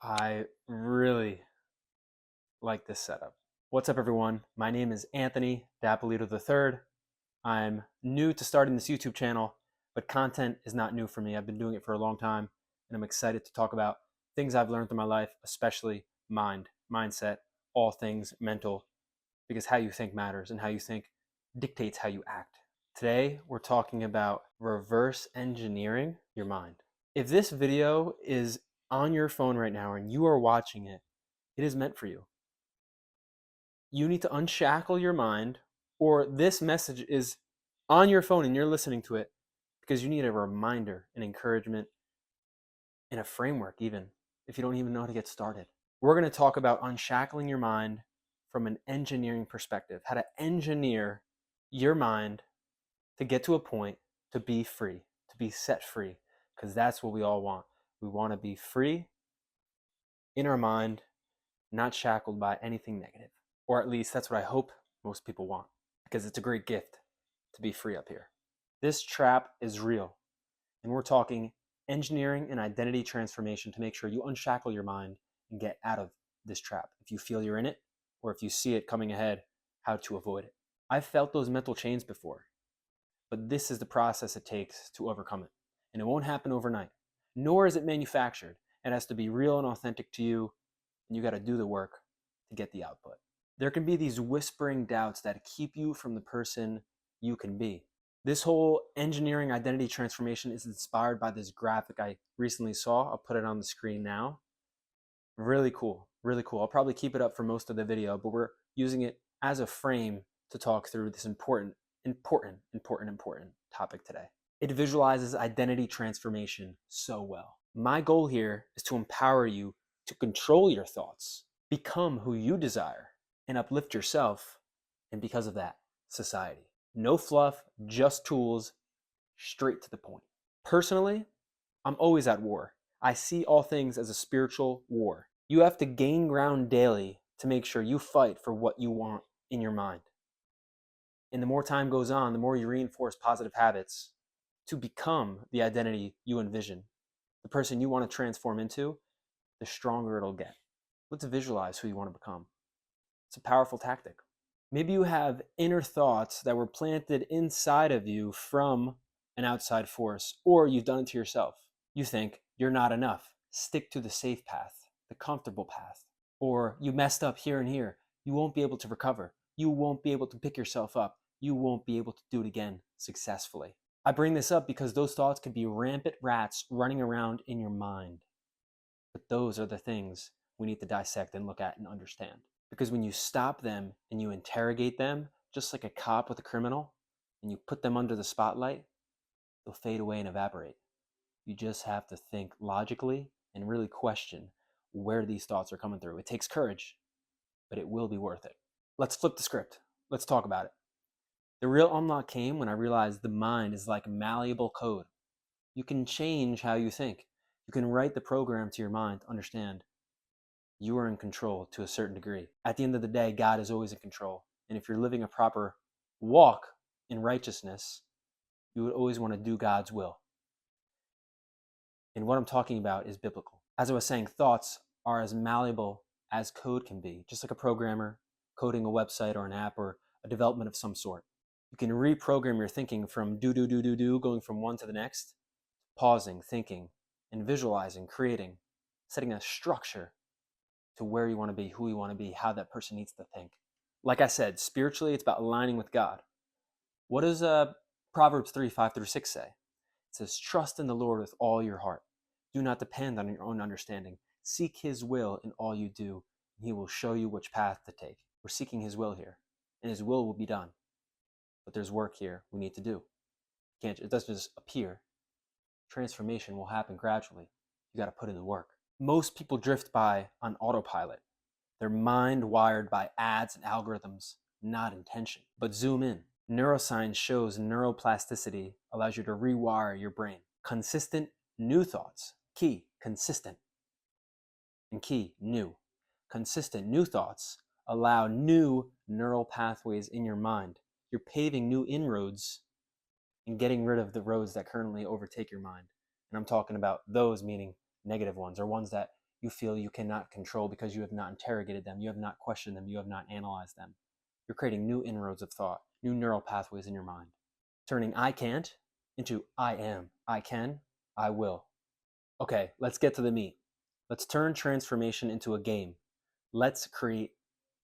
I really like this setup. What's up, everyone? My name is Anthony Dapolito III. I'm new to starting this YouTube channel, but content is not new for me. I've been doing it for a long time, and I'm excited to talk about things I've learned through my life, especially mindset, all things mental, because how you think matters and how you think dictates how you act. Today, we're talking about reverse engineering your mind. If this video is on your phone right now and you are watching it, it is meant for you. You need to unshackle your mind, or this message is on your phone and you're listening to it because you need a reminder, an encouragement, and a framework, even if you don't even know how to get started. We're going to talk about unshackling your mind from an engineering perspective, how to engineer your mind to get to a point to be free, to be set free, because that's what we all want. We want to be free in our mind, not shackled by anything negative. Or at least that's what I hope most people want, because it's a great gift to be free up here. This trap is real, and we're talking engineering and identity transformation to make sure you unshackle your mind and get out of this trap. If you feel you're in it, or if you see it coming ahead, how to avoid it. I've felt those mental chains before, but this is the process it takes to overcome it. And it won't happen overnight, nor is it manufactured. It has to be real and authentic to you, and you got to do the work to get the output. There can be these whispering doubts that keep you from the person you can be. This whole engineering identity transformation is inspired by this graphic I recently saw. I'll put it on the screen now. Really cool, really cool. I'll probably keep it up for most of the video, but we're using it as a frame to talk through this important topic today. It visualizes identity transformation so well. My goal here is to empower you to control your thoughts, become who you desire, and uplift yourself, and because of that, society. No fluff, just tools, straight to the point. Personally, I'm always at war. I see all things as a spiritual war. You have to gain ground daily to make sure you fight for what you want in your mind. And the more time goes on, the more you reinforce positive habits to become the identity you envision, the person you want to transform into, the stronger it'll get. Let's visualize who you want to become. It's a powerful tactic. Maybe you have inner thoughts that were planted inside of you from an outside force, or you've done it to yourself. You think you're not enough. Stick to the safe path, the comfortable path. Or you messed up here and here. You won't be able to recover. You won't be able to pick yourself up. You won't be able to do it again successfully. I bring this up because those thoughts could be rampant rats running around in your mind. But those are the things we need to dissect and look at and understand. Because when you stop them and you interrogate them, just like a cop with a criminal, and you put them under the spotlight, they'll fade away and evaporate. You just have to think logically and really question where these thoughts are coming through. It takes courage, but it will be worth it. Let's flip the script. Let's talk about it. The real unlock came when I realized the mind is like malleable code. You can change how you think. You can write the program to your mind to understand you are in control to a certain degree. At the end of the day, God is always in control. And if you're living a proper walk in righteousness, you would always want to do God's will. And what I'm talking about is biblical. As I was saying, thoughts are as malleable as code can be, just like a programmer coding a website or an app or a development of some sort. You can reprogram your thinking from do, going from one to the next, pausing, thinking, and visualizing, creating, setting a structure to where you want to be, who you want to be, how that person needs to think. Like I said, spiritually, it's about aligning with God. What does Proverbs 3:5-6 say? It says, trust in the Lord with all your heart. Do not depend on your own understanding. Seek his will in all you do, and he will show you which path to take. We're seeking his will here, and his will be done. But there's work here we need to do. It doesn't just appear. Transformation will happen gradually. You got to put in the work. Most people drift by on autopilot. Their mind wired by ads and algorithms, not intention. But zoom in. Neuroscience shows neuroplasticity allows you to rewire your brain. Consistent new thoughts. Key, consistent. And key, new. Consistent new thoughts allow new neural pathways in your mind. You're paving new inroads and getting rid of the roads that currently overtake your mind. And I'm talking about those meaning negative ones, or ones that you feel you cannot control because you have not interrogated them, you have not questioned them, you have not analyzed them. You're creating new inroads of thought, new neural pathways in your mind, turning I can't into I am. I can, I will. Okay, let's get to the meat. Let's turn transformation into a game. Let's create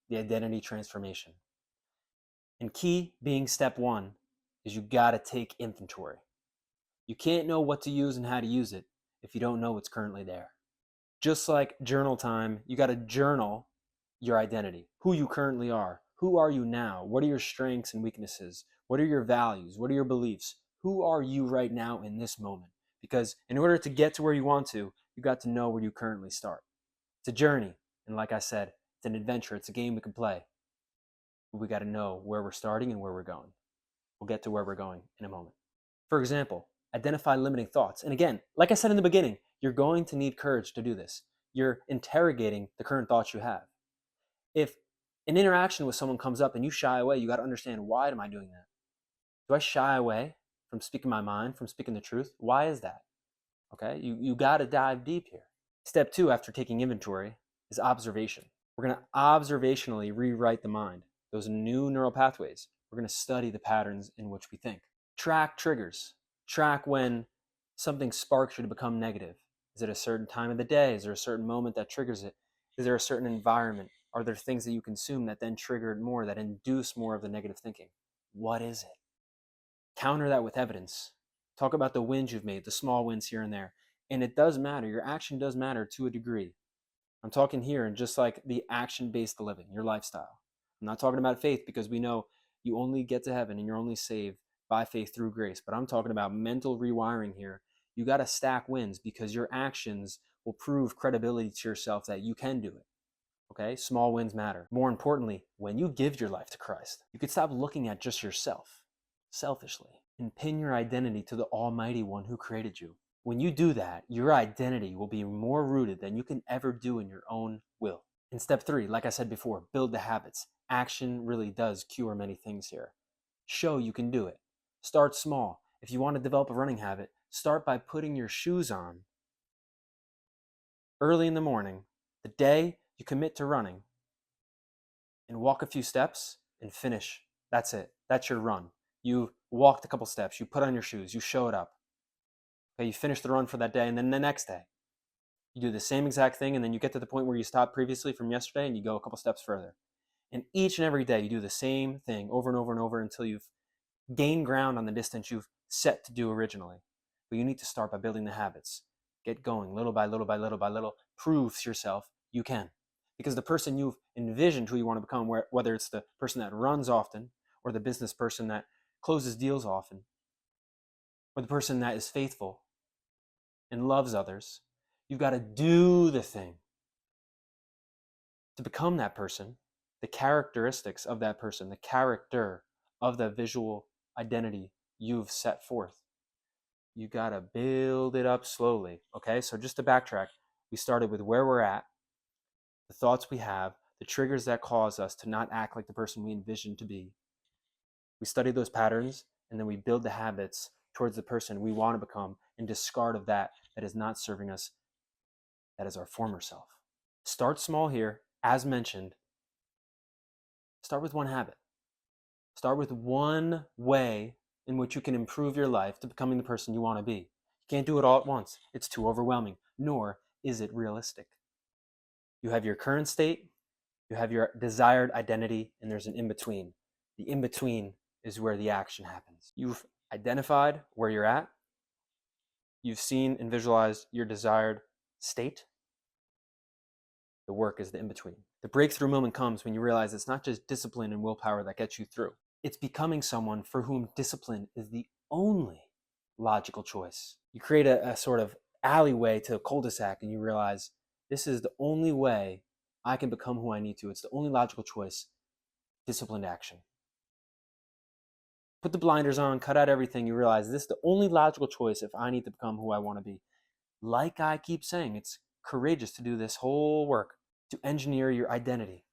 the identity transformation. And key being step one is you gotta take inventory. You can't know what to use and how to use it if you don't know what's currently there. Just like journal time, you gotta journal your identity, who you currently are. Who are you now? What are your strengths and weaknesses? What are your values? What are your beliefs? Who are you right now in this moment? Because in order to get to where you want to, you got to know where you currently start. It's a journey. And like I said, it's an adventure. It's a game we can play. But we got to know where we're starting and where we're going. We'll get to where we're going in a moment. For example, identify limiting thoughts. And again, like I said in the beginning, you're going to need courage to do this. You're interrogating the current thoughts you have. If an interaction with someone comes up and you shy away, you got to understand, why am I doing that? Do I shy away from speaking my mind, from speaking the truth? Why is that? Okay, you got to dive deep here. Step two, after taking inventory, is observation. We're going to observationally rewrite the mind, those new neural pathways. We're going to study the patterns in which we think. Track triggers. Track when something sparks you to become negative. Is it a certain time of the day? Is there a certain moment that triggers it? Is there a certain environment? Are there things that you consume that then trigger it more, that induce more of the negative thinking? What is it? Counter that with evidence. Talk about the wins you've made, the small wins here and there. And it does matter. Your action does matter to a degree. I'm talking here and just like the action-based living, your lifestyle. I'm not talking about faith, because we know you only get to heaven and you're only saved by faith through grace. But I'm talking about mental rewiring here. You got to stack wins, because your actions will prove credibility to yourself that you can do it. Okay? Small wins matter. More importantly, when you give your life to Christ, you could stop looking at just yourself selfishly and pin your identity to the Almighty One who created you. When you do that, your identity will be more rooted than you can ever do in your own will. In step three, like I said before, build the habits. Action really does cure many things here. Show you can do it. Start small. If you want to develop a running habit, start by putting your shoes on early in the morning, the day you commit to running, and walk a few steps and finish. That's it. That's your run. You walked a couple steps, you put on your shoes, you showed up. Okay, you finish the run for that day, and then the next day, you do the same exact thing, and then you get to the point where you stopped previously from yesterday, and you go a couple steps further. And each and every day, you do the same thing over and over and over until you've gained ground on the distance you've set to do originally. But you need to start by building the habits. Get going little by little by little by little. Prove to yourself you can. Because the person you've envisioned who you want to become, whether it's the person that runs often, or the business person that closes deals often, or the person that is faithful and loves others, you've got to do the thing to become that person, the characteristics of that person, the character of the visual identity you've set forth. You got to build it up slowly. Okay, so just to backtrack, we started with where we're at, the thoughts we have, the triggers that cause us to not act like the person we envisioned to be. We study those patterns, and then we build the habits towards the person we want to become, and discard of that is not serving us, that is our former self. Start small here. As mentioned, start with one habit. Start with one way in which you can improve your life to becoming the person you want to be. You can't do it all at once. It's too overwhelming, nor is it realistic. You have your current state, you have your desired identity, and there's an in-between. The in-between is where the action happens. You've identified where you're at. You've seen and visualized your desired state. The work is the in-between. The breakthrough moment comes when you realize it's not just discipline and willpower that gets you through. It's becoming someone for whom discipline is the only logical choice. You create a sort of alleyway to a cul-de-sac, and you realize this is the only way I can become who I need to. It's the only logical choice. Disciplined action. Put the blinders on, cut out everything. You realize this is the only logical choice if I need to become who I want to be. Like I keep saying, it's courageous to do this whole work, to engineer your identity,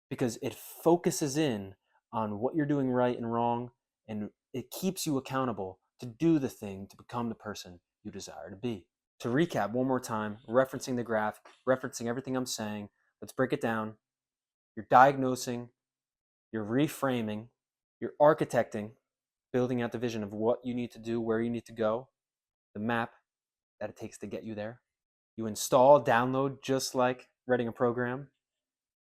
because it focuses in on what you're doing right and wrong, and it keeps you accountable to do the thing to become the person you desire to be. To recap one more time, referencing the graph, referencing everything I'm saying, let's break it down. You're diagnosing, you're reframing, you're architecting, building out the vision of what you need to do, where you need to go, the map that it takes to get you there. You install, download, just like writing a program.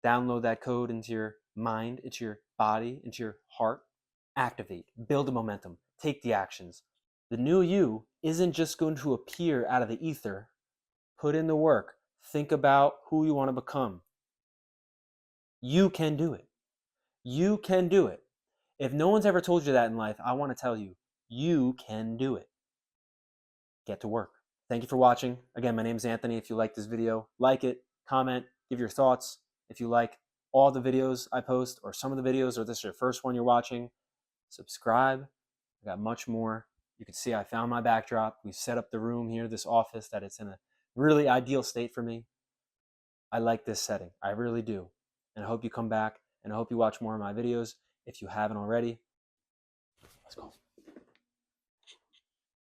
Download that code into your mind, into your body, into your heart. Activate, build a momentum, take the actions. The new you isn't just going to appear out of the ether. Put in the work. Think about who you want to become. You can do it. You can do it. If no one's ever told you that in life, I want to tell you, you can do it. Get to work. Thank you for watching. Again, my name is Anthony. If you like this video, like it, comment, give your thoughts. If you like all the videos I post or some of the videos, or this is your first one you're watching, subscribe. I got much more. You can see I found my backdrop. We've set up the room here, this office, that it's in a really ideal state for me. I like this setting. I really do. And I hope you come back, and I hope you watch more of my videos if you haven't already. Let's go.